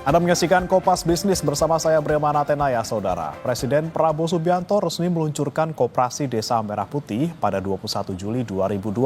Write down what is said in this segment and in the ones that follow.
Anda menyaksikan Kompas Bisnis bersama saya Bremana Tenaya, Saudara. Presiden Prabowo Subianto resmi meluncurkan Koperasi Desa Merah Putih pada 21 Juli 2025.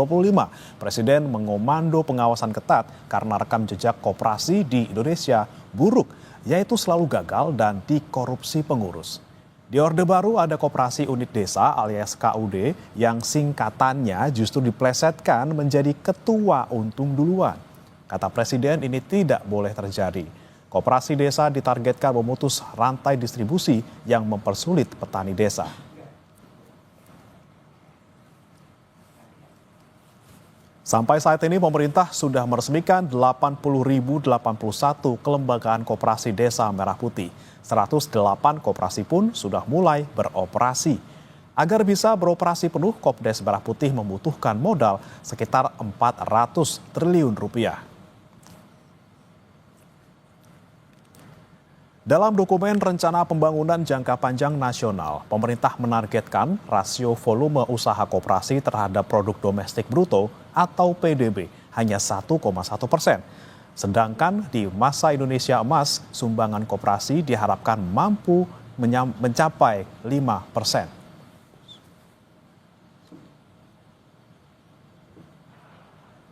Presiden mengomando pengawasan ketat karena rekam jejak koperasi di Indonesia buruk, yaitu selalu gagal dan dikorupsi pengurus. Di Orde Baru ada Koperasi Unit Desa alias KUD yang singkatannya justru diplesetkan menjadi ketua untung duluan. Kata Presiden ini tidak boleh terjadi. Koperasi desa ditargetkan memutus rantai distribusi yang mempersulit petani desa. Sampai saat ini pemerintah sudah meresmikan 80.081 kelembagaan koperasi desa Merah Putih. 108 koperasi pun sudah mulai beroperasi. Agar bisa beroperasi penuh, Kopdes Merah Putih membutuhkan modal sekitar 400 triliun rupiah. Dalam dokumen Rencana Pembangunan Jangka Panjang Nasional, pemerintah menargetkan rasio volume usaha koperasi terhadap produk domestik bruto atau PDB hanya 1,1%. Sedangkan di masa Indonesia Emas, sumbangan koperasi diharapkan mampu mencapai 5%.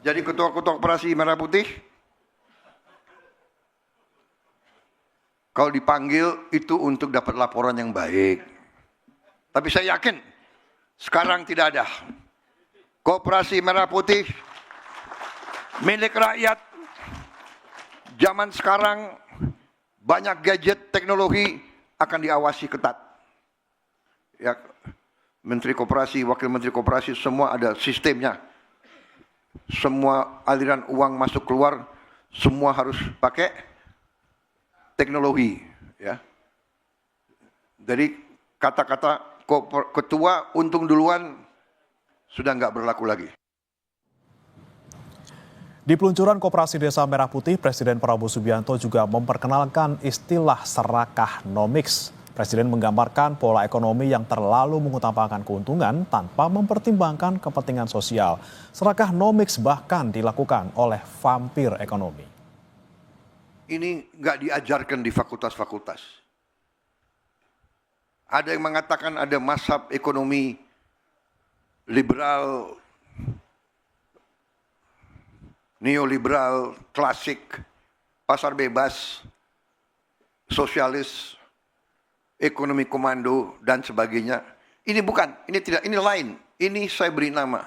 Jadi ketua-ketua koperasi Merah Putih, kalau dipanggil itu untuk dapat laporan yang baik. Tapi saya yakin sekarang tidak ada. Koperasi Merah Putih milik rakyat. Zaman sekarang banyak gadget teknologi akan diawasi ketat. Ya, Menteri Koperasi, Wakil Menteri Koperasi semua ada sistemnya. Semua aliran uang masuk keluar semua harus pakai teknologi, ya. Jadi kata-kata ketua untung duluan sudah nggak berlaku lagi. Di peluncuran Koperasi Desa Merah Putih, Presiden Prabowo Subianto juga memperkenalkan istilah serakahnomics. Presiden menggambarkan pola ekonomi yang terlalu mengutamakan keuntungan tanpa mempertimbangkan kepentingan sosial. Serakahnomics bahkan dilakukan oleh vampir ekonomi. Ini nggak diajarkan di fakultas-fakultas. Ada yang mengatakan ada mazhab ekonomi liberal, neoliberal, klasik, pasar bebas, sosialis, ekonomi komando, dan sebagainya. Ini bukan, ini tidak, ini lain. Ini saya beri nama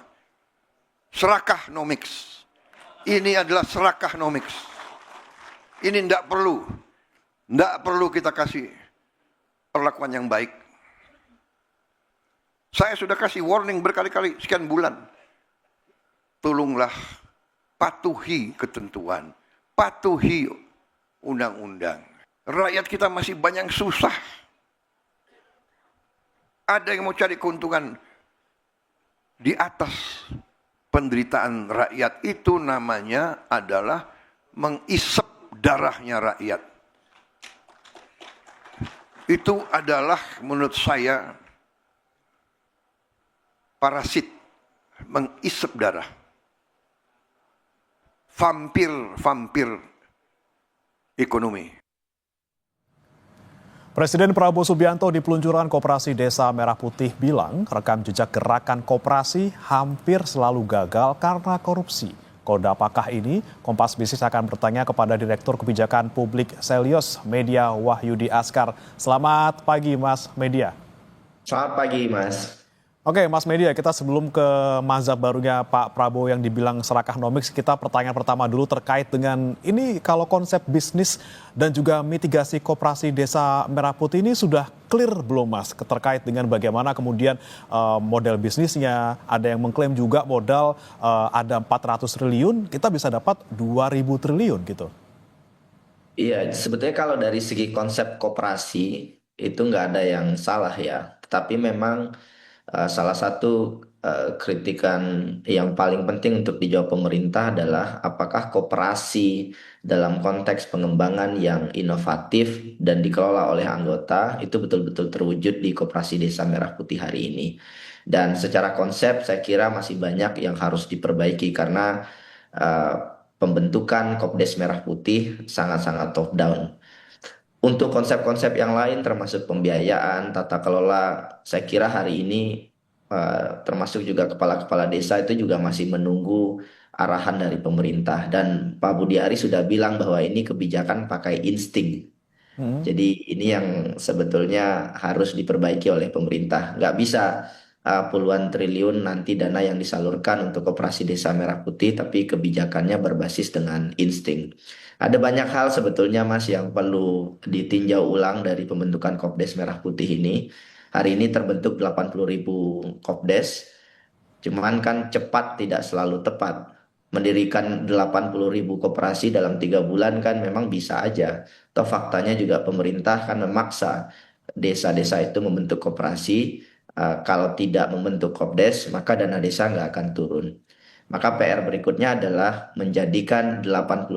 serakahnomics. Ini adalah serakahnomics. Ini tidak perlu kita kasih perlakuan yang baik. Saya sudah kasih warning berkali-kali sekian bulan. Tolonglah patuhi ketentuan, patuhi undang-undang. Rakyat kita masih banyak susah. Ada yang mau cari keuntungan di atas penderitaan rakyat, itu namanya adalah mengisep darahnya rakyat. Itu adalah menurut saya parasit, mengisep darah. Vampir ekonomi. Presiden Prabowo Subianto di peluncuran Koperasi Desa Merah Putih bilang rekam jejak gerakan koperasi hampir selalu gagal karena korupsi. Kode apakah ini? Kompas Bisnis akan bertanya kepada Direktur Kebijakan Publik Selyos Media Wahyudi Askar. Selamat pagi Mas Media. Selamat pagi Mas. Oke Mas Media, kita sebelum ke mazhab barunya Pak Prabowo yang dibilang serakahnomics, kita pertanyaan pertama dulu terkait dengan ini, kalau konsep bisnis dan juga mitigasi koperasi Desa Merah Putih ini sudah clear belum Mas? Terkait dengan bagaimana kemudian model bisnisnya, ada yang mengklaim juga modal ada 400 triliun, kita bisa dapat 2.000 triliun gitu. Iya, sebetulnya kalau dari segi konsep koperasi itu nggak ada yang salah ya. Tetapi memang salah satu kritikan yang paling penting untuk dijawab pemerintah adalah apakah koperasi dalam konteks pengembangan yang inovatif dan dikelola oleh anggota itu betul-betul terwujud di Koperasi Desa Merah Putih hari ini. Dan secara konsep saya kira masih banyak yang harus diperbaiki karena pembentukan Kopdes Merah Putih sangat-sangat top down. Untuk konsep-konsep yang lain termasuk pembiayaan, tata kelola, saya kira hari ini termasuk juga kepala-kepala desa itu juga masih menunggu arahan dari pemerintah. Dan Pak Budi Ari sudah bilang bahwa ini kebijakan pakai insting. Hmm. Jadi ini yang sebetulnya harus diperbaiki oleh pemerintah. Nggak bisa puluhan triliun nanti dana yang disalurkan untuk operasi Desa Merah Putih, tapi kebijakannya berbasis dengan insting. Ada banyak hal sebetulnya Mas yang perlu ditinjau ulang dari pembentukan Kopdes Merah Putih ini. Hari ini terbentuk 80.000 Kopdes, cuman kan cepat tidak selalu tepat. Mendirikan 80.000 koperasi dalam 3 bulan kan memang bisa aja. Toh faktanya juga pemerintah kan memaksa desa-desa itu membentuk koperasi. Kalau tidak membentuk Kopdes, maka dana desa nggak akan turun. Maka PR berikutnya adalah menjadikan 80.000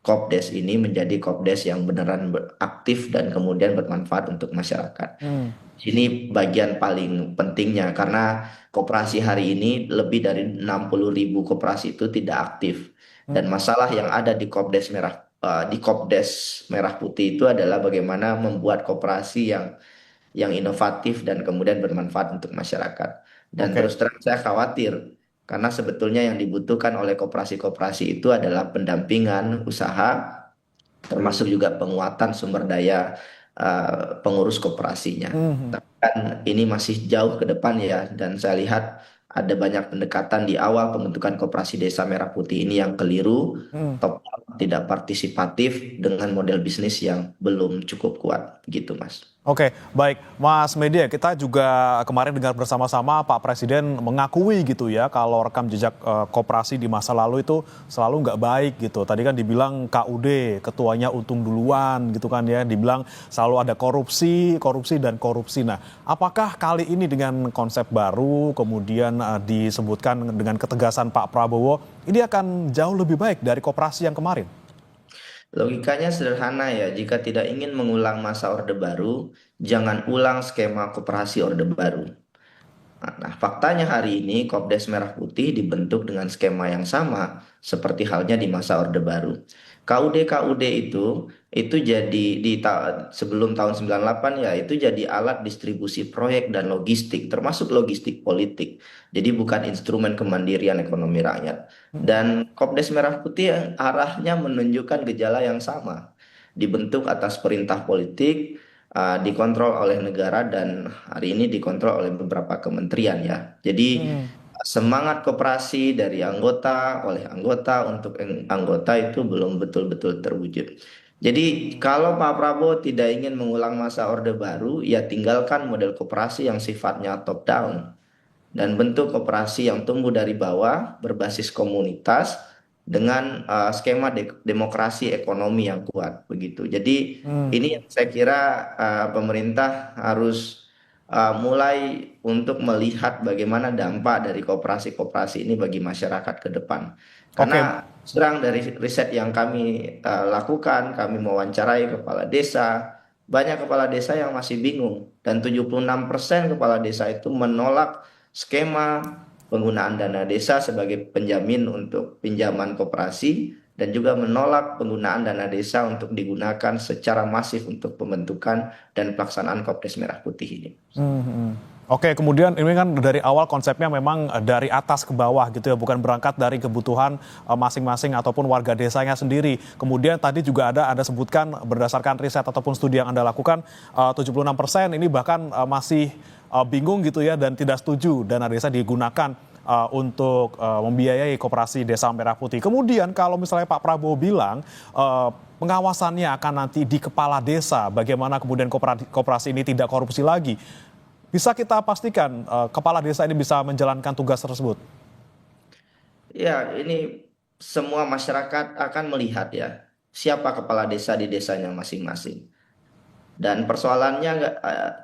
Kopdes ini menjadi Kopdes yang beneran aktif dan kemudian bermanfaat untuk masyarakat. Hmm. Ini bagian paling pentingnya karena koperasi hari ini lebih dari 60.000 koperasi itu tidak aktif. Dan masalah yang ada di Kopdes Merah Putih itu adalah bagaimana membuat koperasi yang inovatif dan kemudian bermanfaat untuk masyarakat. Dan Oke. terus terang saya khawatir karena sebetulnya yang dibutuhkan oleh koperasi-koperasi itu adalah pendampingan usaha termasuk juga penguatan sumber daya pengurus koperasinya. Hmm. Tapi kan ini masih jauh ke depan ya, dan saya lihat ada banyak pendekatan di awal pembentukan koperasi Desa Merah Putih ini yang keliru, Hmm. top tidak partisipatif dengan model bisnis yang belum cukup kuat, begitu Mas. Oke, baik, Mas Media, kita juga kemarin dengar bersama-sama Pak Presiden mengakui gitu ya kalau rekam jejak koperasi di masa lalu itu selalu nggak baik gitu. Tadi kan dibilang KUD, ketuanya untung duluan gitu kan ya, dibilang selalu ada korupsi, korupsi dan korupsi. Nah, apakah kali ini dengan konsep baru kemudian disebutkan dengan ketegasan Pak Prabowo, ini akan jauh lebih baik dari koperasi yang kemarin? Logikanya sederhana ya, jika tidak ingin mengulang masa Orde Baru, jangan ulang skema koperasi Orde Baru. Nah, faktanya hari ini Kopdes Merah Putih dibentuk dengan skema yang sama seperti halnya di masa Orde Baru. KUD-KUD itu jadi sebelum tahun 98 ya, itu jadi alat distribusi proyek dan logistik termasuk logistik politik. Jadi bukan instrumen kemandirian ekonomi rakyat. Dan Kopdes Merah Putih arahnya menunjukkan gejala yang sama. Dibentuk atas perintah politik, dikontrol oleh negara dan hari ini dikontrol oleh beberapa kementerian ya. Jadi Hmm. semangat koperasi dari anggota oleh anggota untuk anggota itu belum betul-betul terwujud. Jadi kalau Pak Prabowo tidak ingin mengulang masa Orde Baru, ya tinggalkan model koperasi yang sifatnya top down dan bentuk koperasi yang tumbuh dari bawah berbasis komunitas dengan skema demokrasi ekonomi yang kuat begitu. Jadi Hmm. ini yang saya kira pemerintah harus mulai untuk melihat bagaimana dampak dari koperasi-koperasi ini bagi masyarakat ke depan. Oke. Karena serang dari riset yang kami lakukan, kami mewawancarai kepala desa, banyak kepala desa yang masih bingung dan 76% kepala desa itu menolak skema penggunaan dana desa sebagai penjamin untuk pinjaman koperasi dan juga menolak penggunaan dana desa untuk digunakan secara masif untuk pembentukan dan pelaksanaan Kopdes Merah Putih ini. Hmm. Oke, kemudian ini kan dari awal konsepnya memang dari atas ke bawah gitu ya, bukan berangkat dari kebutuhan masing-masing ataupun warga desanya sendiri. Kemudian tadi juga ada sebutkan berdasarkan riset ataupun studi yang Anda lakukan, 76% ini bahkan masih bingung gitu ya dan tidak setuju dana desa digunakan untuk membiayai koperasi Desa Merah Putih. Kemudian kalau misalnya Pak Prabowo bilang pengawasannya akan nanti di kepala desa, bagaimana kemudian koperasi ini tidak korupsi lagi. Bisa kita pastikan kepala desa ini bisa menjalankan tugas tersebut? Ya, ini semua masyarakat akan melihat ya siapa kepala desa di desanya masing-masing. Dan persoalannya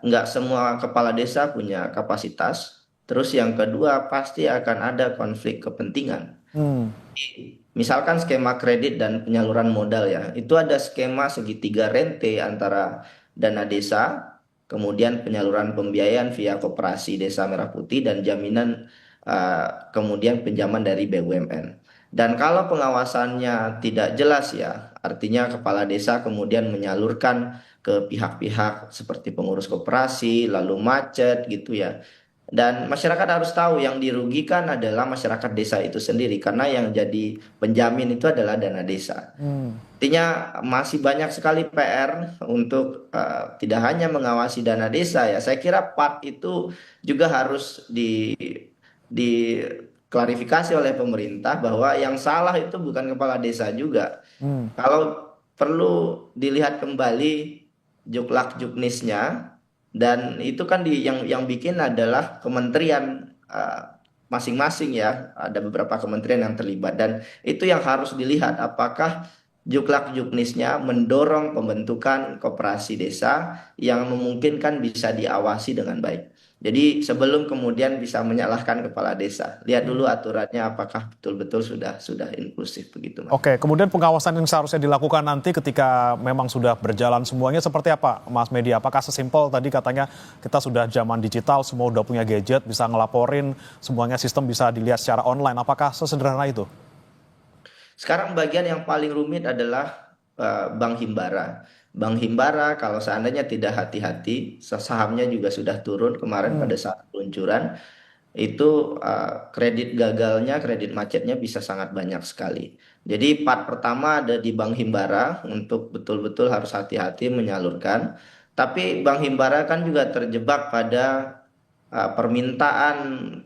nggak semua kepala desa punya kapasitas. Terus yang kedua pasti akan ada konflik kepentingan. Hmm. Misalkan skema kredit dan penyaluran modal ya, itu ada skema segitiga rente antara dana desa, kemudian penyaluran pembiayaan via koperasi Desa Merah Putih dan jaminan kemudian pinjaman dari BUMN. Dan kalau pengawasannya tidak jelas ya, Artinya kepala desa kemudian menyalurkan ke pihak-pihak seperti pengurus koperasi, lalu macet gitu ya. Dan masyarakat harus tahu yang dirugikan adalah masyarakat desa itu sendiri karena yang jadi penjamin itu adalah dana desa. Hmm. Artinya masih banyak sekali PR untuk tidak hanya mengawasi dana desa ya. Saya kira part itu juga harus diklarifikasi oleh pemerintah bahwa yang salah itu bukan kepala desa juga. Hmm. Kalau perlu dilihat kembali juklak juknisnya dan itu kan yang bikin adalah kementerian masing-masing ya. Ada beberapa kementerian yang terlibat dan itu yang harus dilihat apakah juklak juknisnya mendorong pembentukan koperasi desa yang memungkinkan bisa diawasi dengan baik. Jadi sebelum kemudian bisa menyalahkan kepala desa, lihat dulu aturannya apakah betul-betul sudah inklusif begitu, Mas. Oke, kemudian pengawasan yang seharusnya dilakukan nanti ketika memang sudah berjalan semuanya seperti apa, Mas Media? Apakah sesimpel tadi katanya kita sudah zaman digital, semua udah punya gadget, bisa ngelaporin, semuanya sistem bisa dilihat secara online. Apakah sesederhana itu? Sekarang bagian yang paling rumit adalah Bank Himbara. Bank Himbara kalau seandainya tidak hati-hati, sahamnya juga sudah turun kemarin pada saat peluncuran, itu kredit gagalnya, kredit macetnya bisa sangat banyak sekali. Jadi part pertama ada di Bank Himbara untuk betul-betul harus hati-hati menyalurkan. Tapi Bank Himbara kan juga terjebak pada permintaan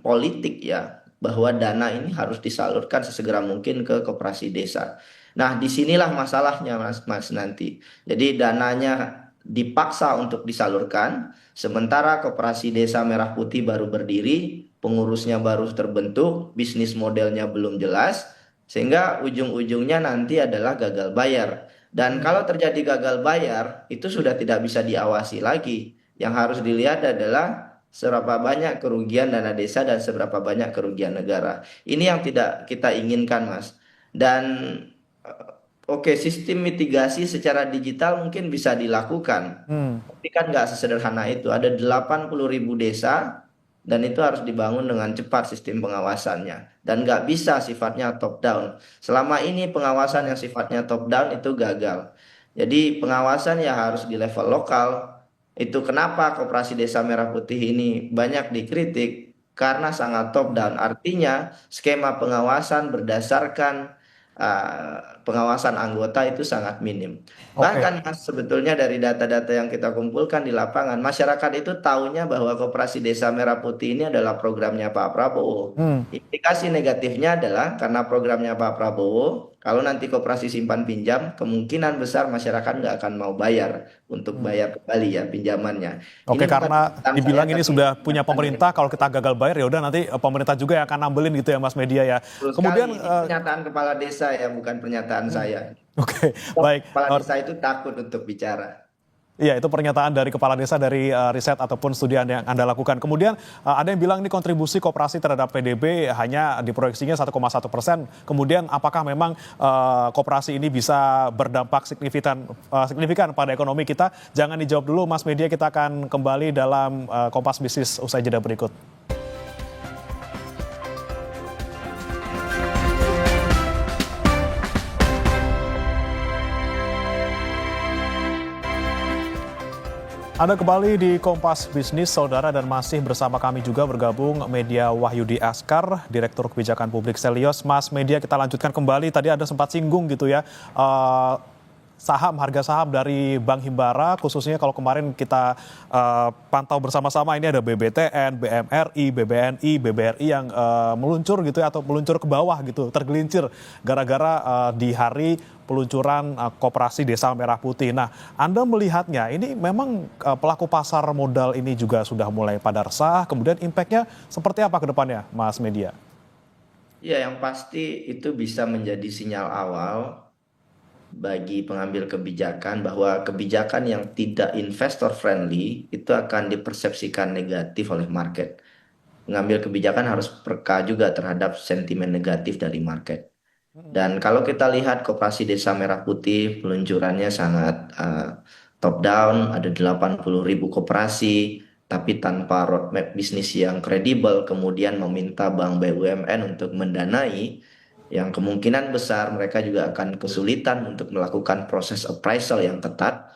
politik ya bahwa dana ini harus disalurkan sesegera mungkin ke koperasi desa. Nah, disinilah masalahnya Mas nanti. Jadi dananya dipaksa untuk disalurkan, sementara koperasi desa Merah Putih baru berdiri, pengurusnya baru terbentuk, bisnis modelnya belum jelas, sehingga ujung-ujungnya nanti adalah gagal bayar. Dan kalau terjadi gagal bayar, itu sudah tidak bisa diawasi lagi. Yang harus dilihat adalah seberapa banyak kerugian dana desa dan seberapa banyak kerugian negara. Ini yang tidak kita inginkan, Mas. Dan oke, sistem mitigasi secara digital mungkin bisa dilakukan. Hmm. Tapi kan nggak sesederhana itu. Ada 80.000 desa dan itu harus dibangun dengan cepat sistem pengawasannya. Dan nggak bisa sifatnya top down. Selama ini pengawasan yang sifatnya top down itu gagal. Jadi pengawasan ya harus di level lokal. Itu kenapa Koperasi Desa Merah Putih ini banyak dikritik karena sangat top down. Artinya skema pengawasan berdasarkan pengawasan anggota itu sangat minim. Oke. Bahkan Mas, sebetulnya dari data-data yang kita kumpulkan di lapangan, masyarakat itu taunya bahwa Koperasi Desa Merah Putih ini adalah programnya Pak Prabowo. Hmm. Implikasi negatifnya adalah karena programnya Pak Prabowo, kalau nanti koperasi simpan pinjam, kemungkinan besar masyarakat nggak akan mau bayar untuk bayar kembali ya pinjamannya. Ini Oke, bukan karena permintaan saya, dibilang ini tapi sudah punya permintaan pemerintah, kalau kita gagal bayar ya udah nanti pemerintah juga yang akan nambelin gitu ya, Mas Media ya. betul sekali. Kemudian, Ini pernyataan kepala desa ya, bukan pernyataan saya. oke, baik. Kepala desa itu takut untuk bicara. Iya, itu pernyataan dari kepala desa dari riset ataupun studi yang Anda lakukan. Kemudian ada yang bilang ini kontribusi koperasi terhadap PDB hanya diproyeksinya 1,1%. Kemudian apakah memang koperasi ini bisa berdampak signifikan pada ekonomi kita? Jangan dijawab dulu, Mas Media. Kita akan kembali dalam Kompas Bisnis usai jeda berikut. Anda kembali di Kompas Bisnis, Saudara, dan masih bersama kami juga bergabung Media Wahyudi Askar, Direktur Kebijakan Publik Selios. Mas Media, kita lanjutkan kembali. Tadi ada sempat singgung gitu ya, harga saham dari Bank Himbara, khususnya kalau kemarin kita pantau bersama-sama, ini ada BBTN, BMRI, BBNI, BBRI yang meluncur gitu ya, atau meluncur ke bawah gitu, tergelincir gara-gara di hari peluncuran Koperasi Desa Merah Putih. Nah, Anda melihatnya ini memang pelaku pasar modal ini juga sudah mulai pada resah, kemudian impact-nya seperti apa ke depannya, Mas Media? Ya, yang pasti itu bisa menjadi sinyal awal bagi pengambil kebijakan bahwa kebijakan yang tidak investor friendly itu akan dipersepsikan negatif oleh market. Pengambil kebijakan harus peka juga terhadap sentimen negatif dari market. Dan kalau kita lihat Koperasi Desa Merah Putih, peluncurannya sangat top down, ada 80.000 koperasi, tapi tanpa roadmap bisnis yang kredibel, kemudian meminta bank BUMN untuk mendanai, yang kemungkinan besar mereka juga akan kesulitan untuk melakukan proses appraisal yang ketat,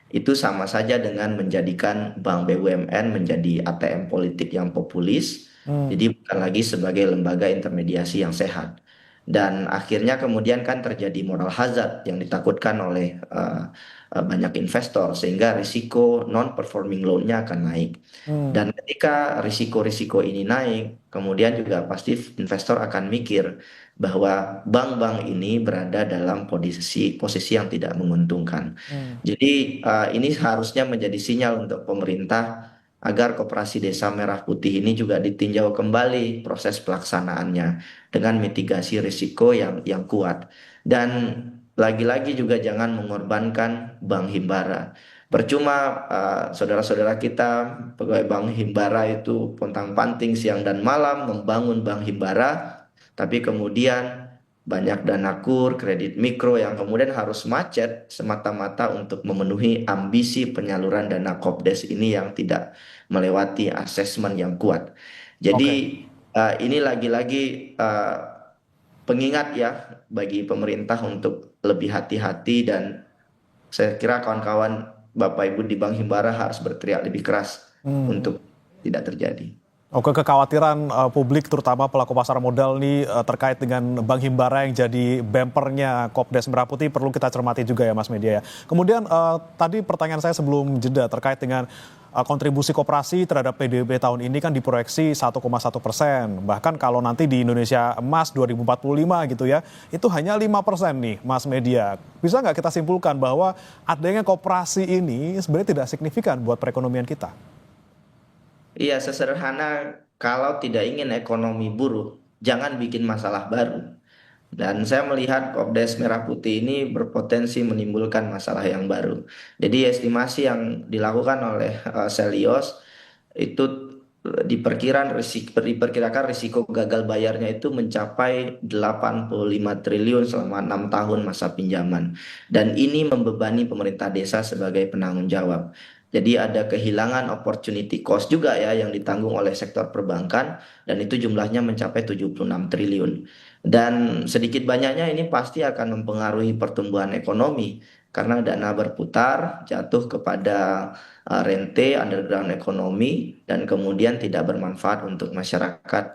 itu sama saja dengan menjadikan Bank BUMN menjadi ATM politik yang populis, Hmm, jadi bukan lagi sebagai lembaga intermediasi yang sehat. Dan akhirnya kemudian kan terjadi moral hazard yang ditakutkan oleh banyak investor, sehingga risiko non-performing loan-nya akan naik. hmm, Dan ketika risiko-risiko ini naik, kemudian juga pasti investor akan mikir bahwa bank-bank ini berada dalam posisi posisi yang tidak menguntungkan. hmm. Jadi ini harusnya menjadi sinyal untuk pemerintah agar Koperasi Desa Merah Putih ini juga ditinjau kembali proses pelaksanaannya dengan mitigasi risiko yang kuat. Dan lagi-lagi juga jangan mengorbankan Bank Himbara. Percuma saudara-saudara kita pegawai Bank Himbara itu pontang-panting siang dan malam membangun Bank Himbara, tapi kemudian banyak dana kur, kredit mikro yang kemudian harus macet semata-mata untuk memenuhi ambisi penyaluran dana Kopdes ini yang tidak melewati asesmen yang kuat. Oke. Jadi ini lagi-lagi pengingat ya bagi pemerintah untuk lebih hati-hati, dan saya kira kawan-kawan Bapak Ibu di Bank Himbara harus berteriak lebih keras Hmm. untuk tidak terjadi. Oke, kekhawatiran publik terutama pelaku pasar modal nih terkait dengan Bank Himbara yang jadi bempernya Kopdes Merah Putih perlu kita cermati juga ya Mas Media ya. Kemudian tadi pertanyaan saya sebelum jeda terkait dengan kontribusi koperasi terhadap PDB tahun ini kan diproyeksi 1,1%. Bahkan kalau nanti di Indonesia Emas 2045 gitu ya, itu hanya 5% nih Mas Media. Bisa nggak kita simpulkan bahwa adanya koperasi ini sebenarnya tidak signifikan buat perekonomian kita? Iya, sesederhana kalau tidak ingin ekonomi buruk, jangan bikin masalah baru. Dan saya melihat Kopdes Merah Putih ini berpotensi menimbulkan masalah yang baru. Jadi estimasi yang dilakukan oleh Selios itu diperkirakan risiko gagal bayarnya itu mencapai 85 triliun selama 6 tahun masa pinjaman. Dan ini membebani pemerintah desa sebagai penanggung jawab. Jadi ada kehilangan opportunity cost juga ya yang ditanggung oleh sektor perbankan, dan itu jumlahnya mencapai 76 triliun. Dan sedikit banyaknya ini pasti akan mempengaruhi pertumbuhan ekonomi karena dana berputar jatuh kepada rente underground ekonomi dan kemudian tidak bermanfaat untuk masyarakat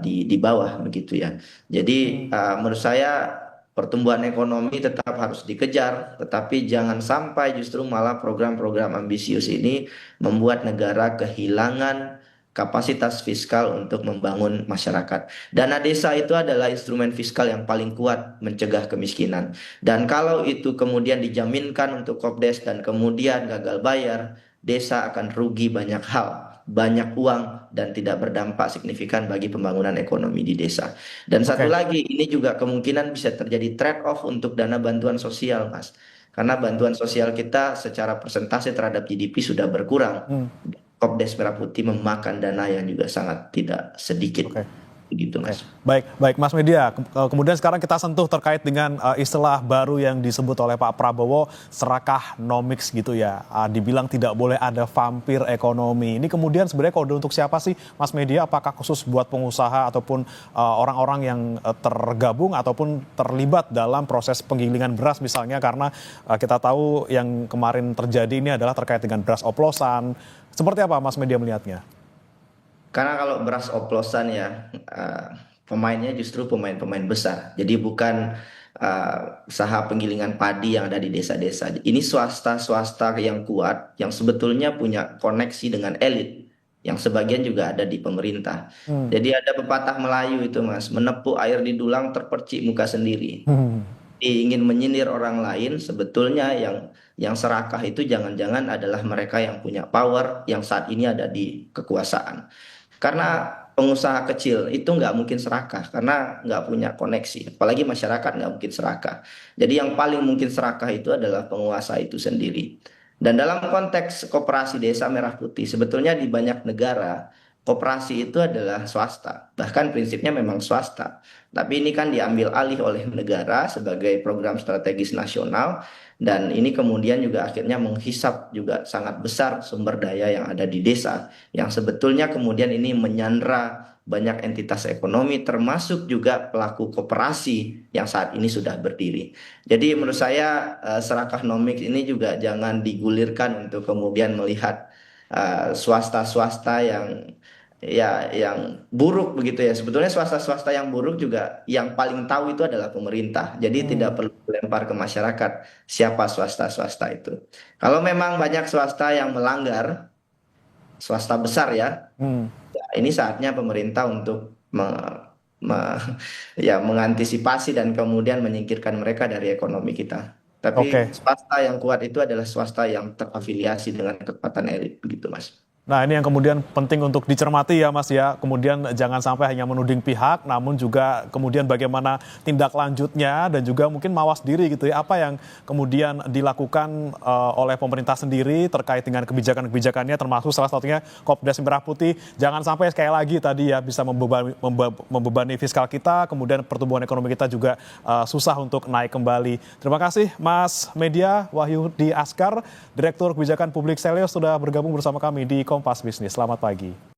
di bawah begitu ya. Jadi menurut saya pertumbuhan ekonomi tetap harus dikejar, tetapi jangan sampai justru malah program-program ambisius ini membuat negara kehilangan kapasitas fiskal untuk membangun masyarakat. Dana desa itu adalah instrumen fiskal yang paling kuat mencegah kemiskinan. Dan kalau itu kemudian dijaminkan untuk Kopdes dan kemudian gagal bayar, desa akan rugi banyak hal, banyak uang, dan tidak berdampak signifikan bagi pembangunan ekonomi di desa. Dan satu Oke. lagi, ini juga kemungkinan bisa terjadi trade-off untuk dana bantuan sosial, Mas. Karena bantuan sosial kita secara persentase terhadap GDP sudah berkurang. Hmm. Kopdes Merah Putih memakan dana yang juga sangat tidak sedikit. Oke. Begitu, Oke, Mas. baik, baik, Mas Media. Kemudian sekarang kita sentuh terkait dengan istilah baru yang disebut oleh Pak Prabowo, serakanomics gitu ya. Dibilang tidak boleh ada vampir ekonomi. Ini kemudian sebenarnya kode untuk siapa sih, Mas Media? Apakah khusus buat pengusaha ataupun orang-orang yang tergabung ataupun terlibat dalam proses penggilingan beras misalnya? Karena kita tahu yang kemarin terjadi ini adalah terkait dengan beras oplosan. Seperti apa Mas Media melihatnya? Karena kalau beras oplosan ya, pemainnya justru pemain-pemain besar. Jadi bukan usaha penggilingan padi yang ada di desa-desa. Ini swasta-swasta yang kuat, yang sebetulnya punya koneksi dengan elit, yang sebagian juga ada di pemerintah. Hmm. Jadi ada pepatah Melayu itu, Mas, menepuk air di dulang terpercik muka sendiri. Hmm. Ingin menyindir orang lain, sebetulnya yang serakah itu jangan-jangan adalah mereka yang punya power yang saat ini ada di kekuasaan. Karena pengusaha kecil itu nggak mungkin serakah karena nggak punya koneksi, apalagi masyarakat nggak mungkin serakah. Jadi yang paling mungkin serakah itu adalah penguasa itu sendiri. Dan dalam konteks koperasi Desa Merah Putih, sebetulnya di banyak negara koperasi itu adalah swasta, bahkan prinsipnya memang swasta. Tapi ini kan diambil alih oleh negara sebagai program strategis nasional, dan ini kemudian juga akhirnya menghisap juga sangat besar sumber daya yang ada di desa, yang sebetulnya kemudian ini menyandra banyak entitas ekonomi termasuk juga pelaku koperasi yang saat ini sudah berdiri. Jadi menurut saya Serakahnomics ini juga jangan digulirkan untuk kemudian melihat swasta-swasta yang buruk begitu ya. Sebetulnya swasta-swasta yang buruk juga yang paling tahu itu adalah pemerintah. Jadi tidak perlu dilempar ke masyarakat siapa swasta-swasta itu. Kalau memang banyak swasta yang melanggar, swasta besar ya, Hmm. ya ini saatnya pemerintah untuk me- ya mengantisipasi dan kemudian menyingkirkan mereka dari ekonomi kita. Tapi Oke. swasta yang kuat itu adalah swasta yang terafiliasi dengan kekuatan elit begitu, Mas. Nah, ini yang kemudian penting untuk dicermati ya Mas ya. Kemudian jangan sampai hanya menuding pihak, namun juga kemudian bagaimana tindak lanjutnya dan juga mungkin mawas diri gitu ya. Apa yang kemudian dilakukan oleh pemerintah sendiri terkait dengan kebijakan-kebijakannya, termasuk salah satunya Kopdas Merah Putih. Jangan sampai sekali lagi tadi ya bisa membebani fiskal kita, kemudian pertumbuhan ekonomi kita juga susah untuk naik kembali. Terima kasih Mas Media Wahyudi Askar, Direktur Kebijakan Publik Selios sudah bergabung bersama kami di Kompas Bisnis. Selamat pagi.